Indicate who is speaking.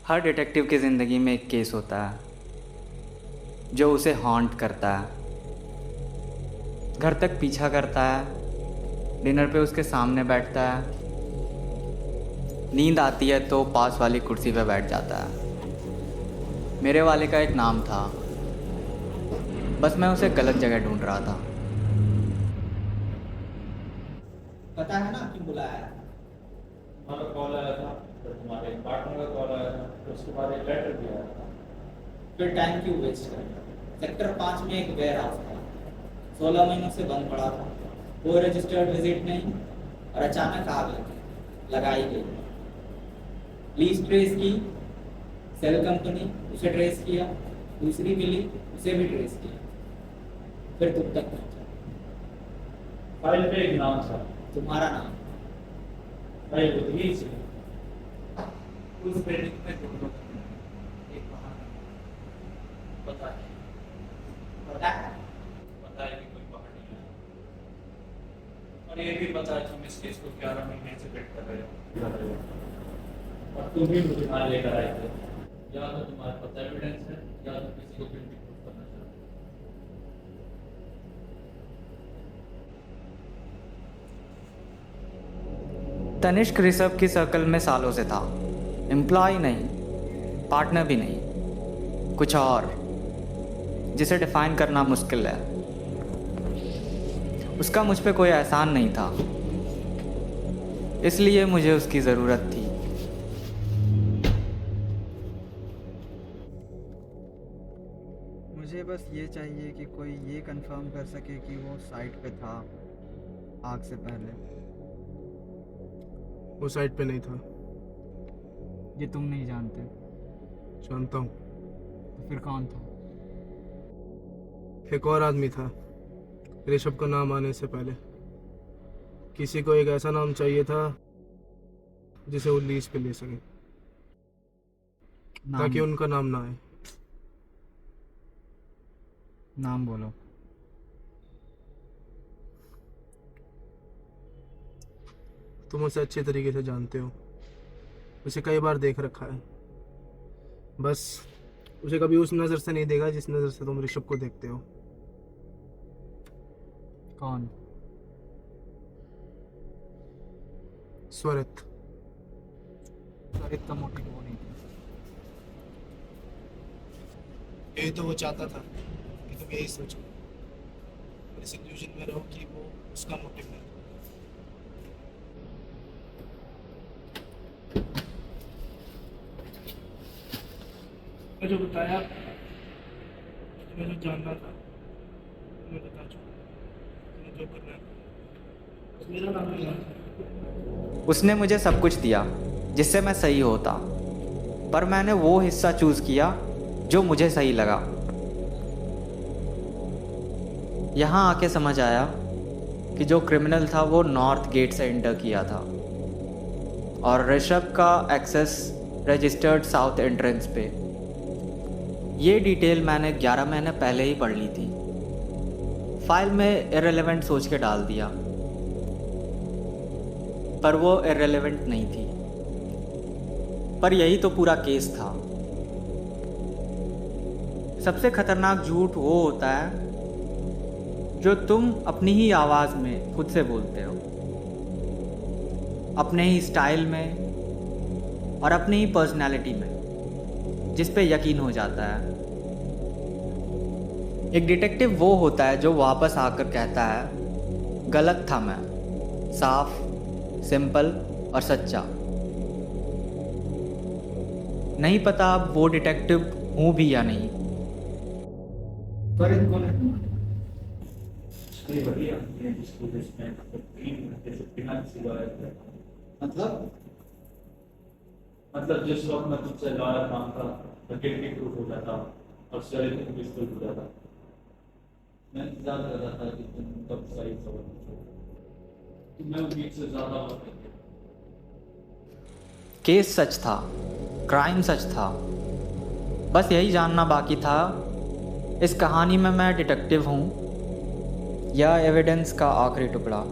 Speaker 1: हर detective की ज़िंदगी में एक केस होता है जो उसे हॉन्ट करता है, घर तक पीछा करता है, डिनर पे उसके सामने बैठता है, नींद आती है तो पास वाली कुर्सी पे बैठ जाता है। मेरे वाले का एक नाम था, बस मैं उसे गलत जगह ढूंढ रहा था।
Speaker 2: पता है ना क्यों बुलाया था?
Speaker 3: तुम्हारा कॉल आया था, फिर तुम्हारे पार्टनर का कॉल आया था, फिर उसके बाद एक लेटर भी आया था।
Speaker 2: फिर टाइम क्यों वेस्ट करना? सेक्टर 5 में एक वेयर हाउस था, 16 महीनों से बंद पड़ा था, कोई रजिस्टर्ड विजिट नहीं, और अचानक आग लगाई गई। लीज ट्रेस की, सेल कंपनी उसे ट्रेस किया, दूसरी मिली उसे भी ट्रेस किया, फिर तुम तक पहुंचा।
Speaker 3: फाइल पे एक नाम था,
Speaker 2: तुम्हारा नाम।
Speaker 3: फाइल उतनी सी।
Speaker 2: उस बिल्डिंग में तुम एक बहाना
Speaker 3: पता है
Speaker 2: पता है।
Speaker 3: पता है कि कोई पकड़ नहीं आया, और ये भी पता है तुम इस केस को 11 महीने से वेट कर रहे हो, और तुम भी मुझे यहाँ लेकर आए थे। या तो तुम्हारे पास एविडेंस है, या तो किसी को गिल्टी प्रूफ करना चाहते हो।
Speaker 1: तनिष्क ऋषभ की सर्कल में सालों से था, एम्प्लॉय नहीं, पार्टनर भी नहीं, कुछ और जिसे डिफाइन करना मुश्किल है। उसका मुझ पे कोई एहसान नहीं था, इसलिए मुझे उसकी ज़रूरत थी।
Speaker 4: मुझे बस ये चाहिए कि कोई ये कंफर्म कर सके कि वो साइट पे था आग से पहले।
Speaker 5: वो साइड पे नहीं था।
Speaker 1: ये तुम नहीं जानते
Speaker 5: जानता हूँ।
Speaker 1: तो फिर कौन था?
Speaker 5: एक और आदमी था ऋषभ का नाम आने से पहले। किसी को एक ऐसा नाम चाहिए था जिसे वो लीज पे ले सके, ताकि उनका नाम ना आए।
Speaker 1: नाम बोलो।
Speaker 5: तुम उसे अच्छे तरीके से जानते हो, उसे कई बार देख रखा है। बस उसे कभी उस नज़र से नहीं देखा जिस नज़र से तुम ऋषभ को देखते हो।
Speaker 1: कौन?
Speaker 5: स्वरित।
Speaker 1: स्वरित का मोटिव वो नहीं था।
Speaker 5: यही तो वो चाहता था कि तुम यही सोचो और इस इल्यूजन में रहो कि वो उसका मोटिव है। मैं जो बताया, तुम्हें जो जानना था तुम्हें बता चुका। तुम्हें जो करना है बस मेरा नाम नहीं जानता।
Speaker 1: उसने मुझे सब कुछ दिया जिससे मैं सही होता, पर मैंने वो हिस्सा चूज़ किया जो मुझे सही लगा। यहाँ आके समझ आया कि जो क्रिमिनल था वो नॉर्थ गेट से एंटर किया था, और ऋषभ का एक्सेस रजिस्टर्ड साउथ एंट्रेंस पे। ये डिटेल मैंने 11 महीने पहले ही पढ़ ली थी। फाइल में इररिलेवेंट सोच के डाल दिया, पर वो इररिलेवेंट नहीं थी। पर यही तो पूरा केस था। सबसे खतरनाक झूठ वो होता है जो तुम अपनी ही आवाज़ में खुद से बोलते हो, अपने ही स्टाइल में और अपनी ही पर्सनैलिटी में, जिस पे यकीन हो जाता है। एक डिटेक्टिव वो होता है जो वापस आकर कहता है, गलत था मैं, साफ, सिंपल और सच्चा। नहीं पता अब वो डिटेक्टिव हूँ भी या नहीं।
Speaker 2: त्वरित कौन है?
Speaker 3: ये बढ़िया है, जिसको इसमें 3 घंटे से बिना किसी लॉयर के। मतलब जिस वक्त मैं तुझसे लॉयर मांगता तो गिल्टी प्रूफ हो जाता और शरीर पिस्तौल हो जाता। मैं इंतजार कर रहा था कि तुम कब सही सवाल पूछो, तो मैं उम्मीद से ज़्यादा वक्त देता।
Speaker 1: केस सच था, क्राइम सच था, बस यही जानना बाकी था, इस कहानी में मैं डिटेक्टिव हूँ या एविडेंस का आखिरी टुकड़ा।